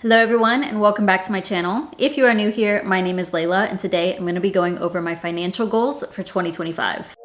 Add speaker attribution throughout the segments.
Speaker 1: Hello everyone and welcome back to my channel. If you are new here, my name is Layla and today I'm going to be going over my financial goals for 2025.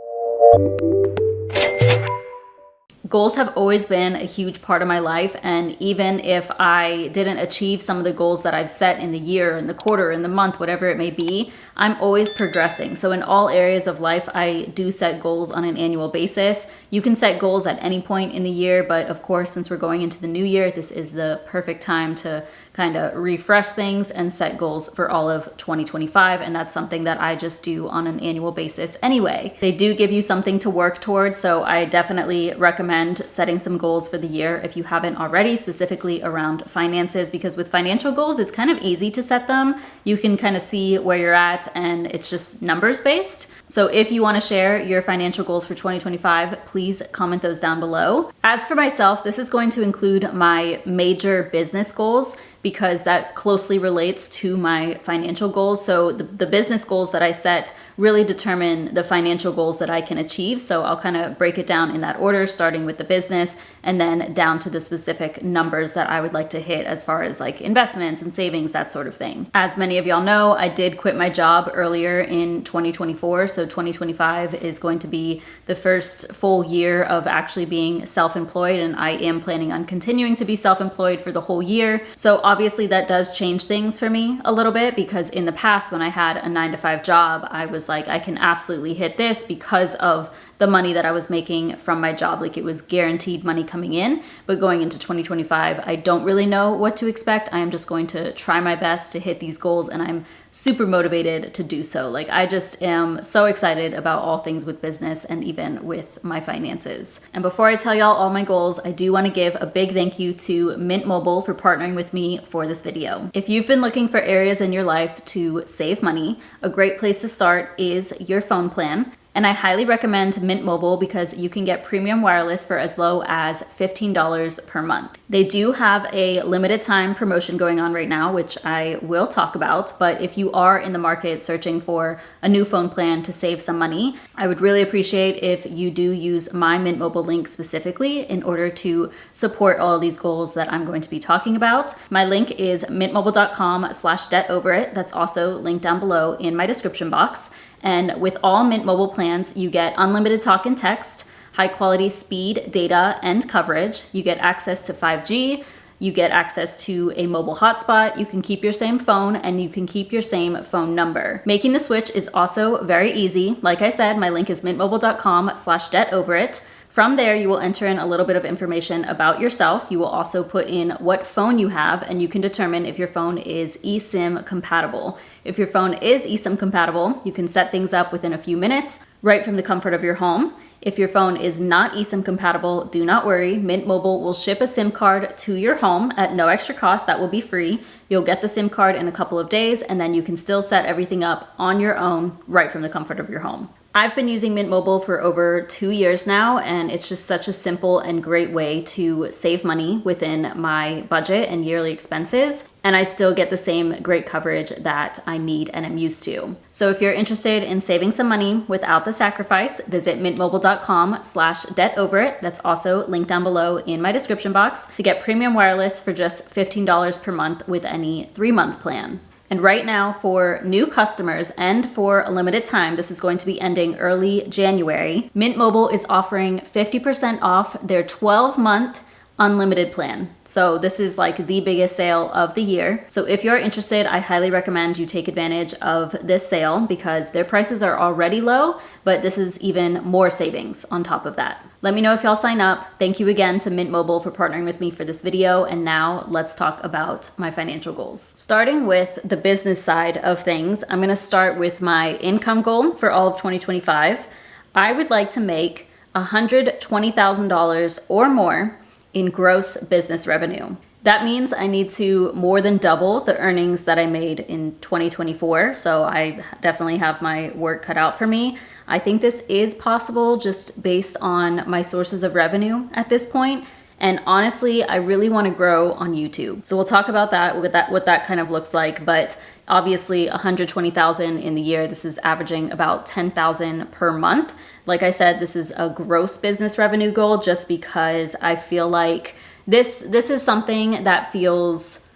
Speaker 1: Goals have always been a huge part of my life, and even if I didn't achieve some of the goals that I've set in the year, in the quarter, in the month, whatever it may be, I'm always progressing. So in all areas of life, I do set goals on an annual basis. You can set goals at any point in the year, but of course, since we're going into the new year, this is the perfect time to kind of refresh things and set goals for all of 2025. And that's something that I just do on an annual basis anyway. They do give you something to work towards, so I definitely recommend setting some goals for the year if you haven't already, specifically around finances, because with financial goals, it's kind of easy to set them. You can kind of see where you're at and it's just numbers based. So if you want to share your financial goals for 2025, please comment those down below. As for myself, this is going to include my major business goals because that closely relates to my financial goals. So the business goals that I set really determine the financial goals that I can achieve. So I'll kind of break it down in that order, starting with the business and then down to the specific numbers that I would like to hit as far as like investments and savings, that sort of thing. As many of y'all know, I did quit my job earlier in 2024. So 2025 is going to be the first full year of actually being self-employed, and I am planning on continuing to be self-employed for the whole year. So obviously that does change things for me a little bit, because in the past when I had a 9-to-5 job, I was like, I can absolutely hit this because of the money that I was making from my job. Like it was guaranteed money coming in. But going into 2025, I don't really know what to expect. I am just going to try my best to hit these goals, and I'm super motivated to do so. Like I just am so excited about all things with business and even with my finances. And before I tell y'all all my goals, I do want to give a big thank you to Mint Mobile for partnering with me for this video. If you've been looking for areas in your life to save money, a great place to start is your phone plan. And I highly recommend Mint Mobile because you can get premium wireless for as low as $15 per month. They do have a limited time promotion going on right now, which I will talk about. But if you are in the market searching for a new phone plan to save some money, I would really appreciate if you do use my Mint Mobile link specifically in order to support all of these goals that I'm going to be talking about. My link is mintmobile.com/debtoverit. That's also linked down below in my description box. And with all Mint Mobile plans, you get unlimited talk and text, high quality speed, data, and coverage. You get access to 5G. You get access to a mobile hotspot. You can keep your same phone and you can keep your same phone number. Making the switch is also very easy. Like I said, my link is mintmobile.com/debtoverit. From there, you will enter in a little bit of information about yourself. You will also put in what phone you have, and you can determine if your phone is eSIM compatible. If your phone is eSIM compatible, you can set things up within a few minutes, right from the comfort of your home. If your phone is not eSIM compatible, do not worry. Mint Mobile will ship a SIM card to your home at no extra cost. That will be free. You'll get the SIM card in a couple of days, and then you can still set everything up on your own, right from the comfort of your home. I've been using Mint Mobile for over 2 years now, and it's just such a simple and great way to save money within my budget and yearly expenses. And I still get the same great coverage that I need and am used to. So if you're interested in saving some money without the sacrifice, visit mintmobile.com/debtoverit. That's also linked down below in my description box to get premium wireless for just $15 per month with any 3-month plan. And right now, for new customers and for a limited time, this is going to be ending early January, Mint Mobile is offering 50% off their 12-month unlimited plan. So this is like the biggest sale of the year. So if you're interested, I highly recommend you take advantage of this sale because their prices are already low, but this is even more savings on top of that. Let me know if y'all sign up. Thank you again to Mint Mobile for partnering with me for this video. And now let's talk about my financial goals. Starting with the business side of things, I'm gonna start with my income goal for all of 2025. I would like to make $120,000 or more in gross business revenue. That means I need to more than double the earnings that I made in 2024. So I definitely have my work cut out for me. I think this is possible just based on my sources of revenue at this point. And honestly, I really want to grow on YouTube. So we'll talk about that, what that kind of looks like. But obviously 120,000 in the year, this is averaging about 10,000 per month. Like I said, this is a gross business revenue goal just because I feel like this is something that feels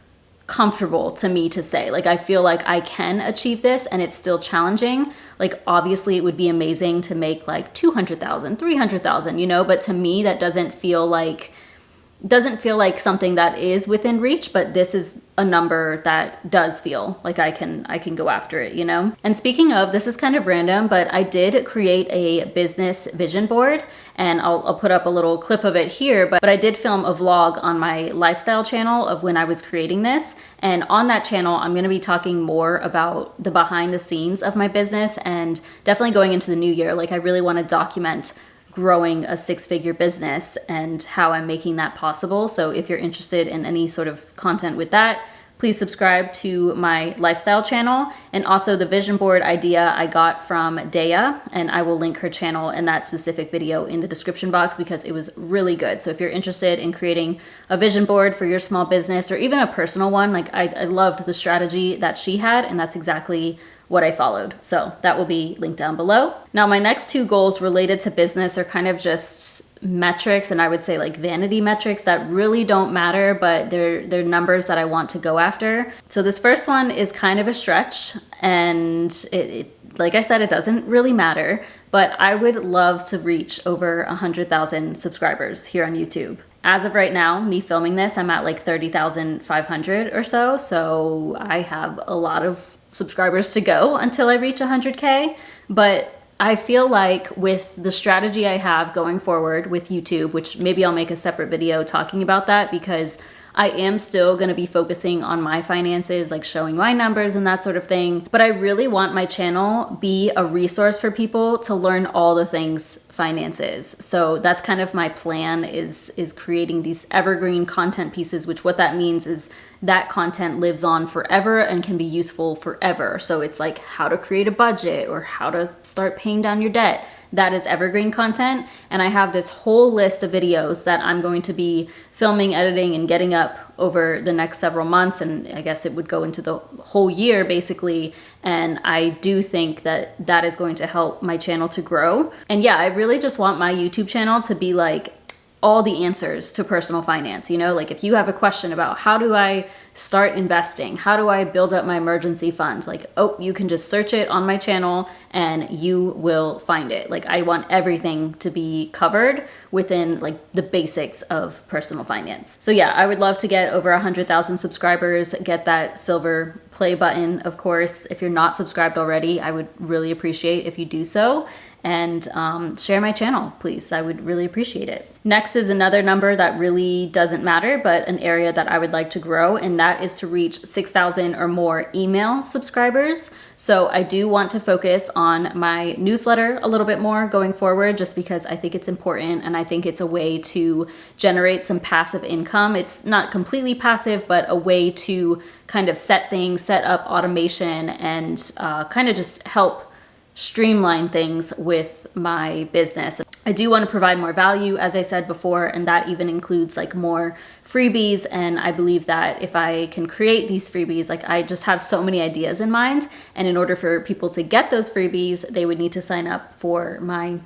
Speaker 1: comfortable to me to say. Like, I feel like I can achieve this and it's still challenging. Like, obviously it would be amazing to make like 200,000, 300,000, you know, but to me that doesn't feel like something that is within reach, but this is a number that does feel like I can go after it, you know? And speaking of, this is kind of random, but I did create a business vision board, and I'll put up a little clip of it here, but I did film a vlog on my lifestyle channel of when I was creating this. And on that channel, I'm gonna be talking more about the behind the scenes of my business, and definitely going into the new year, like I really wanna document growing a six-figure business and how I'm making that possible. So if you're interested in any sort of content with that, please subscribe to my lifestyle channel. And also the vision board idea I got from Daya, and I will link her channel and that specific video in the description box because it was really good. So if you're interested in creating a vision board for your small business or even a personal one, like I loved the strategy that she had, and that's exactly what I followed. So that will be linked down below. Now, my next two goals related to business are kind of just metrics, and I would say like vanity metrics that really don't matter, but they're numbers that I want to go after. So this first one is kind of a stretch, and it like I said, it doesn't really matter, but I would love to reach over 100,000 subscribers here on YouTube. As of right now, me filming this, I'm at like 30,500 or so. So I have a lot of subscribers to go until I reach 100K. But I feel like with the strategy I have going forward with YouTube, which maybe I'll make a separate video talking about that, because I am still going to be focusing on my finances, like showing my numbers and that sort of thing. But I really want my channel be a resource for people to learn all the things finances. So that's kind of my plan, is creating these evergreen content pieces, which what that means is that content lives on forever and can be useful forever. So it's like how to create a budget or how to start paying down your debt. That is evergreen content. And I have this whole list of videos that I'm going to be filming, editing, and getting up over the next several months. And I guess it would go into the whole year basically. And I do think that that is going to help my channel to grow. And yeah, I really just want my YouTube channel to be like all the answers to personal finance. You know, like if you have a question about how do I start investing, how do I build up my emergency fund, like, oh, you can just search it on my channel and you will find it. Like, I want everything to be covered within like the basics of personal finance. So yeah, I would love to get over 100,000 subscribers, get that silver play button. Of course, if you're not subscribed already, I would really appreciate if you do so. And share my channel, please. I would really appreciate it. Next is another number that really doesn't matter, but an area that I would like to grow, and that is to reach 6,000 or more email subscribers. So I do want to focus on my newsletter a little bit more going forward, just because I think it's important and I think it's a way to generate some passive income. It's not completely passive, but a way to kind of set up automation and kind of just help streamline things with my business. I do want to provide more value, as I said before, and that even includes like more freebies. And I believe that if I can create these freebies, like I just have so many ideas in mind. And in order for people to get those freebies, they would need to sign up for my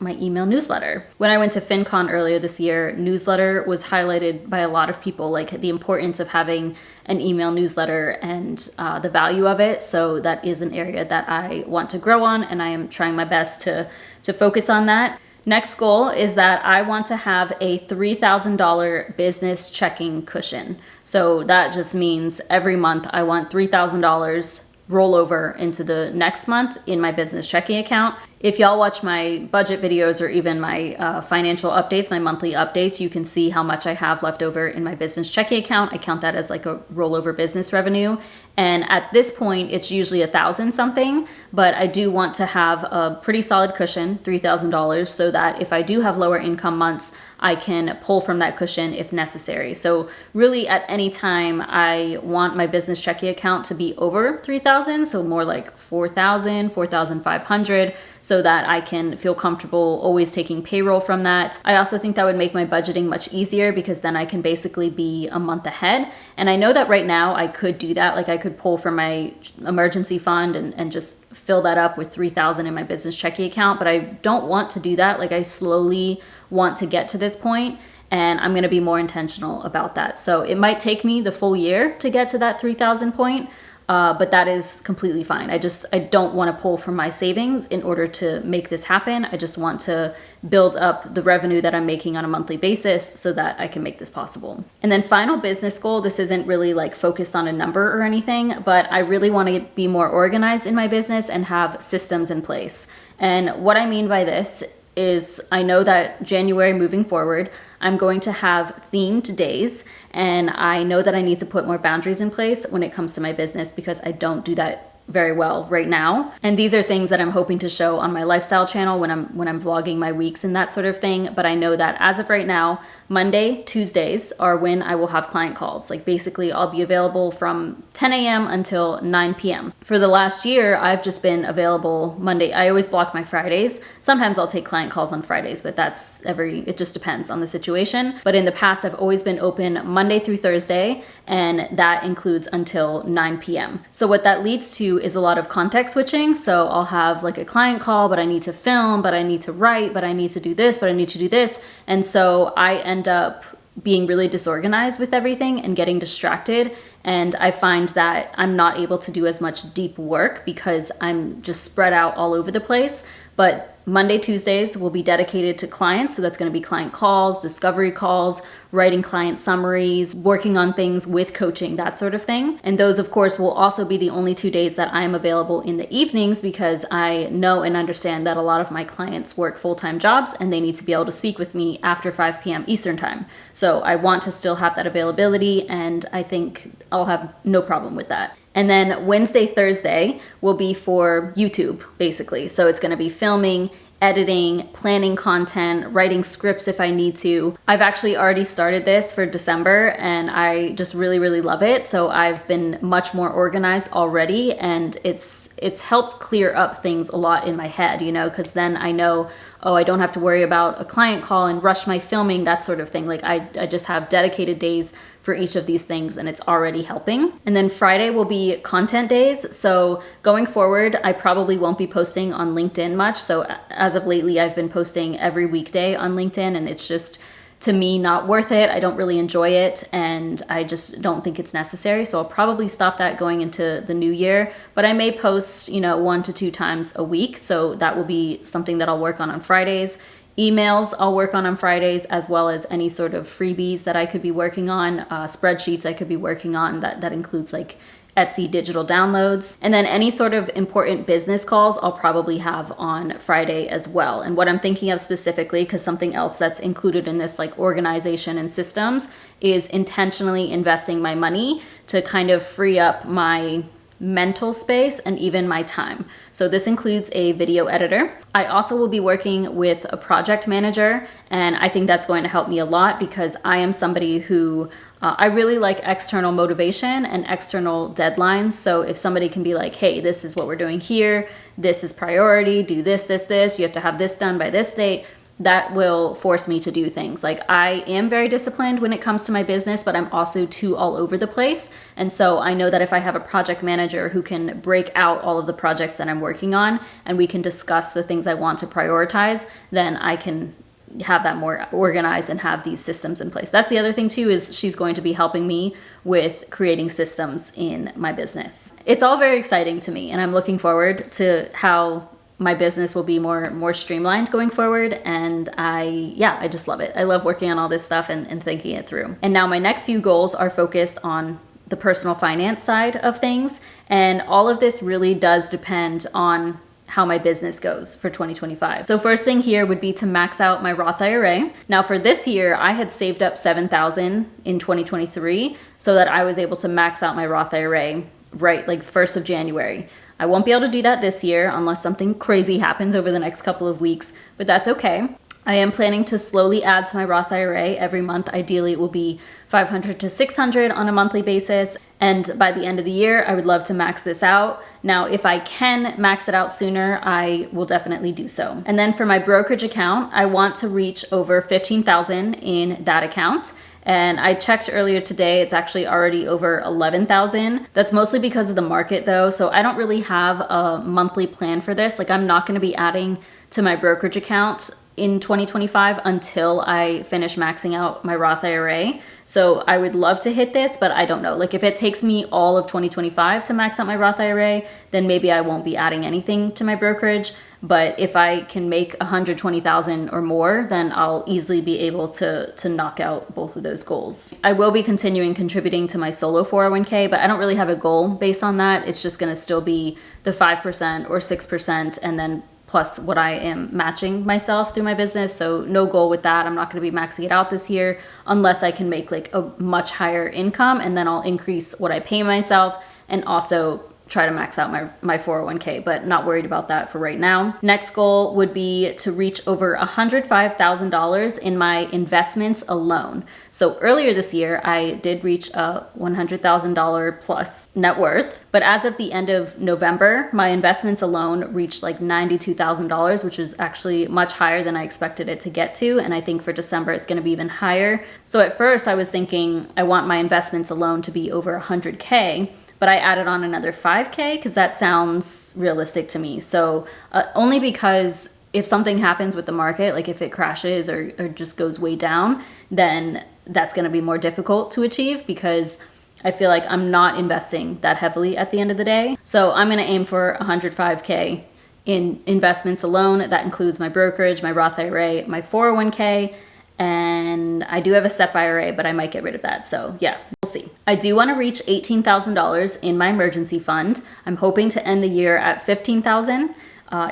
Speaker 1: email newsletter. When I went to FinCon earlier this year, newsletter was highlighted by a lot of people, like the importance of having an email newsletter and the value of it. So that is an area that I want to grow on, and I am trying my best to focus on that. Next goal is that I want to have a $3,000 business checking cushion. So that just means every month I want $3,000 roll over into the next month in my business checking account. If y'all watch my budget videos or even my financial updates, my monthly updates, you can see how much I have left over in my business checking account. I count that as like a rollover business revenue. And at this point, it's usually 1,000 something, but I do want to have a pretty solid cushion, $3,000, so that if I do have lower income months, I can pull from that cushion if necessary. So really at any time, I want my business checking account to be over 3,000, so more like 4,000, 4,500, so that I can feel comfortable always taking payroll from that. I also think that would make my budgeting much easier, because then I can basically be a month ahead. And I know that right now I could do that. Like I could pull from my emergency fund and just fill that up with 3,000 in my business checking account, but I don't want to do that. Like I slowly want to get to this point. and I'm going to be more intentional about that. So it might take me the full year to get to that 3,000 point, but that is completely fine. I don't want to pull from my savings in order to make this happen. I just want to build up the revenue that I'm making on a monthly basis so that I can make this possible. And then final business goal, this isn't really like focused on a number or anything, but I really want to be more organized in my business and have systems in place. And what I mean by this is I know that January moving forward, I'm going to have themed days, and I know that I need to put more boundaries in place when it comes to my business because I don't do that very well right now. And these are things that I'm hoping to show on my lifestyle channel when I'm vlogging my weeks and that sort of thing. But I know that as of right now, Monday, Tuesdays are when I will have client calls. Like basically I'll be available from 10 a.m. until 9 p.m. For the last year, I've just been available Monday. I always block my Fridays. Sometimes I'll take client calls on Fridays, but it just depends on the situation. But in the past, I've always been open Monday through Thursday, and that includes until 9 p.m. So what that leads to is a lot of context switching. So I'll have like a client call, but I need to film, but I need to write, but I need to do this, but I need to do this. And so I end up being really disorganized with everything and getting distracted. And I find that I'm not able to do as much deep work because I'm just spread out all over the place. But Monday, Tuesdays will be dedicated to clients. So that's going to be client calls, discovery calls, writing client summaries, working on things with coaching, that sort of thing. And those, of course, will also be the only 2 days that I am available in the evenings because I know and understand that a lot of my clients work full-time jobs and they need to be able to speak with me after 5 p.m. Eastern time. So I want to still have that availability, and I think I'll have no problem with that. And then Wednesday, Thursday will be for YouTube, basically. So it's going to be filming, editing, planning content, writing scripts if I need to. I've actually already started this for December, and I just really, really love it. So I've been much more organized already, and it's helped clear up things a lot in my head, because then I know, oh, I don't have to worry about a client call and rush my filming, that sort of thing. Like I just have dedicated days for each of these things, and it's already helping. And then Friday will be content days. So going forward, I probably won't be posting on LinkedIn much. So as of lately, I've been posting every weekday on LinkedIn, and it's just, to me, not worth it. I don't really enjoy it, and I just don't think it's necessary. So I'll probably stop that going into the new year, but I may post, 1 to 2 times a week. So that will be something that I'll work on Fridays. Emails I'll work on Fridays, as well as any sort of freebies that I could be working on, spreadsheets I could be working on. That includes like Etsy digital downloads. And then any sort of important business calls I'll probably have on Friday as well. And what I'm thinking of specifically, because something else that's included in this like organization and systems, is intentionally investing my money to kind of free up my mental space and even my time. So this includes a video editor. I also will be working with a project manager, and I think that's going to help me a lot because I am somebody who I really like external motivation and external deadlines. So if somebody can be like, hey, this is what we're doing here, this is priority, do this, you have to have this done by this date, that will force me to do things. Like I am very disciplined when it comes to my business, but I'm also too all over the place. And so I know that if I have a project manager who can break out all of the projects that I'm working on and we can discuss the things I want to prioritize, then I can have that more organized and have these systems in place. That's the other thing too, is she's going to be helping me with creating systems in my business. It's all very exciting to me, and I'm looking forward to how my business will be more streamlined going forward. And I just love it. I love working on all this stuff and thinking it through. And now my next few goals are focused on the personal finance side of things. And all of this really does depend on how my business goes for 2025. So first thing here would be to max out my Roth IRA. Now for this year, I had saved up $7,000 in 2023 so that I was able to max out my Roth IRA right like 1st of January. I won't be able to do that this year unless something crazy happens over the next couple of weeks, but that's okay. I am planning to slowly add to my Roth IRA every month. Ideally, it will be $500 to $600 on a monthly basis. And by the end of the year, I would love to max this out. Now, if I can max it out sooner, I will definitely do so. And then for my brokerage account, I want to reach over $15,000 in that account. And I checked earlier today, it's actually already over 11,000. That's mostly because of the market though. So I don't really have a monthly plan for this. Like I'm not going to be adding to my brokerage account in 2025 until I finish maxing out my Roth IRA. So I would love to hit this, but I don't know. Like if it takes me all of 2025 to max out my Roth IRA, then maybe I won't be adding anything to my brokerage. But if I can make 120,000 or more, then I'll easily be able to knock out both of those goals. I will be continuing contributing to my solo 401k, but I don't really have a goal based on that. It's just gonna still be the 5% or 6%, and then plus what I am matching myself through my business. So no goal with that. I'm not gonna be maxing it out this year unless I can make like a much higher income, and then I'll increase what I pay myself and also try to max out my 401k, but not worried about that for right now. Next goal would be to reach over $105,000 in my investments alone. So earlier this year, I did reach a $100,000 plus net worth, but as of the end of November, my investments alone reached like $92,000, which is actually much higher than I expected it to get to. And I think for December, it's gonna be even higher. So at first I was thinking I want my investments alone to be over 100K, but I added on another 5K because that sounds realistic to me. So only because if something happens with the market, like if it crashes or just goes way down, then that's gonna be more difficult to achieve because I feel like I'm not investing that heavily at the end of the day. So I'm gonna aim for 105K in investments alone. That includes my brokerage, my Roth IRA, my 401k, and I do have a SEP IRA, but I might get rid of that. So yeah, we'll see. I do want to reach $18,000 in my emergency fund. I'm hoping to end the year at $15,000.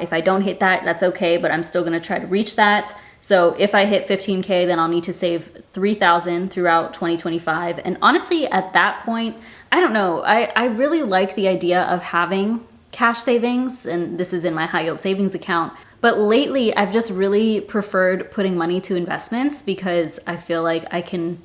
Speaker 1: If I don't hit that, that's okay, but I'm still going to try to reach that. So if I hit 15K, then I'll need to save $3,000 throughout 2025. And honestly, at that point, I don't know. I really like the idea of having cash savings, and this is in my high yield savings account. But lately, I've just really preferred putting money to investments because I feel like I can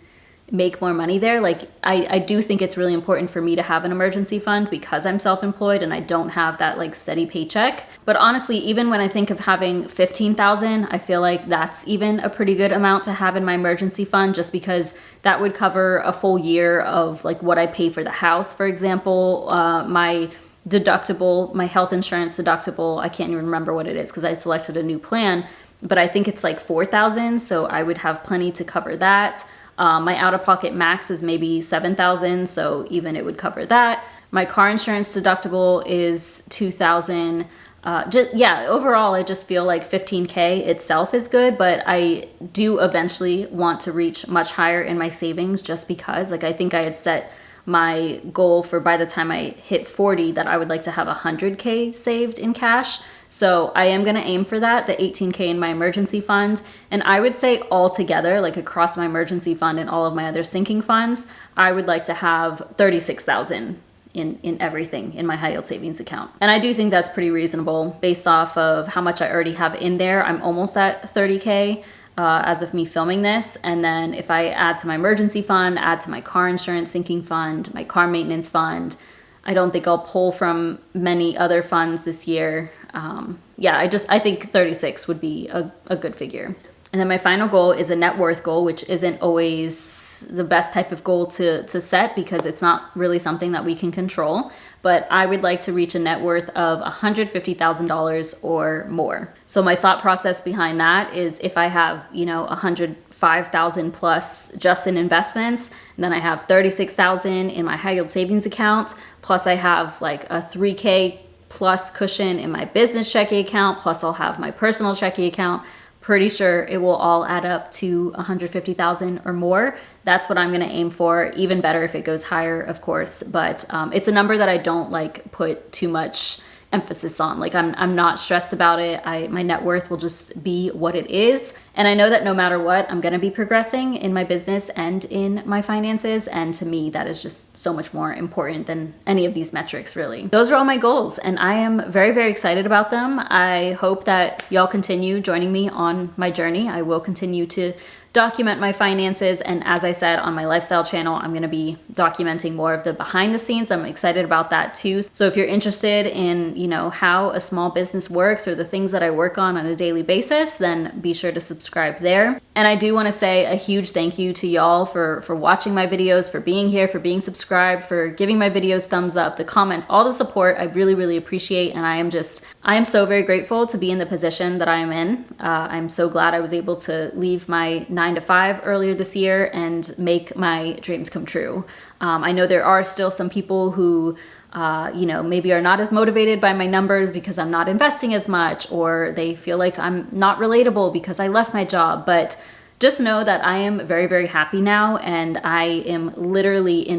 Speaker 1: make more money there. Like I do think it's really important for me to have an emergency fund because I'm self-employed and I don't have that like steady paycheck. But honestly, even when I think of having 15,000, I feel like that's even a pretty good amount to have in my emergency fund, just because that would cover a full year of like what I pay for the house, for example, my deductible, my health insurance deductible. I can't even remember what it is because I selected a new plan, but I think it's like 4,000. So I would have plenty to cover that. My out-of-pocket max is maybe 7,000. So even it would cover that. My car insurance deductible is 2,000. Overall, I just feel like 15K itself is good, but I do eventually want to reach much higher in my savings just because like, I think I had set my goal for by the time I hit 40 that I would like to have 100K saved in cash. So I am going to aim for that, the 18K in my emergency fund. And I would say all together, like across my emergency fund and all of my other sinking funds, I would like to have 36,000 in everything in my high yield savings account. And I do think that's pretty reasonable based off of how much I already have in there. I'm almost at 30K. As of me filming this. And then if I add to my emergency fund, add to my car insurance sinking fund, my car maintenance fund, I don't think I'll pull from many other funds this year. I think 36 would be a good figure. And then my final goal is a net worth goal, which isn't always the best type of goal to set because it's not really something that we can control. But I would like to reach a net worth of $150,000 or more. So my thought process behind that is if I have, 105,000 plus just in investments, and then I have 36,000 in my high yield savings account, plus I have like a 3K plus cushion in my business checking account, plus I'll have my personal checking account. Pretty sure it will all add up to 150,000 or more. That's what I'm gonna aim for. Even better if it goes higher, of course, but it's a number that I don't like put too much emphasis on. Like I'm not stressed about it. My net worth will just be what it is. And I know that no matter what, I'm gonna be progressing in my business and in my finances. And to me, that is just so much more important than any of these metrics, really. Those are all my goals and I am very, very excited about them. I hope that y'all continue joining me on my journey. I will continue to document my finances, and as I said on my lifestyle channel, I'm going to be documenting more of the behind the scenes. I'm excited about that too. So if you're interested in, how a small business works or the things that I work on a daily basis, then be sure to subscribe there. And I do want to say a huge thank you to y'all for watching my videos, for being here, for being subscribed, for giving my videos thumbs up, the comments, all the support. I really, really appreciate. And I am so very grateful to be in the position that I am in. I'm so glad I was able to leave my 9-to-5 earlier this year and make my dreams come true. I know there are still some people who maybe are not as motivated by my numbers because I'm not investing as much, or they feel like I'm not relatable because I left my job. But just know that I am very, very happy now, and I am literally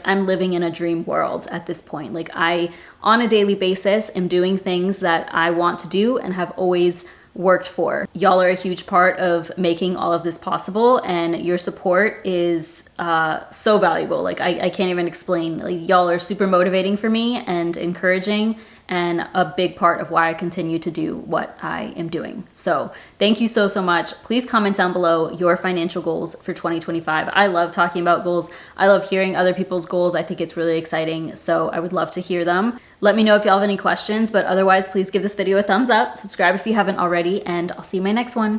Speaker 1: I'm living in a dream world at this point. Like, I, on a daily basis, am doing things that I want to do and have always worked for. Y'all are a huge part of making all of this possible, and your support is so valuable. Like, I can't even explain. Like, y'all are super motivating for me and encouraging, and a big part of why I continue to do what I am doing. So thank you so, so much. Please comment down below your financial goals for 2025. I love talking about goals. I love hearing other people's goals. I think it's really exciting. So I would love to hear them. Let me know if y'all have any questions, but otherwise, please give this video a thumbs up, subscribe if you haven't already, and I'll see you in my next one.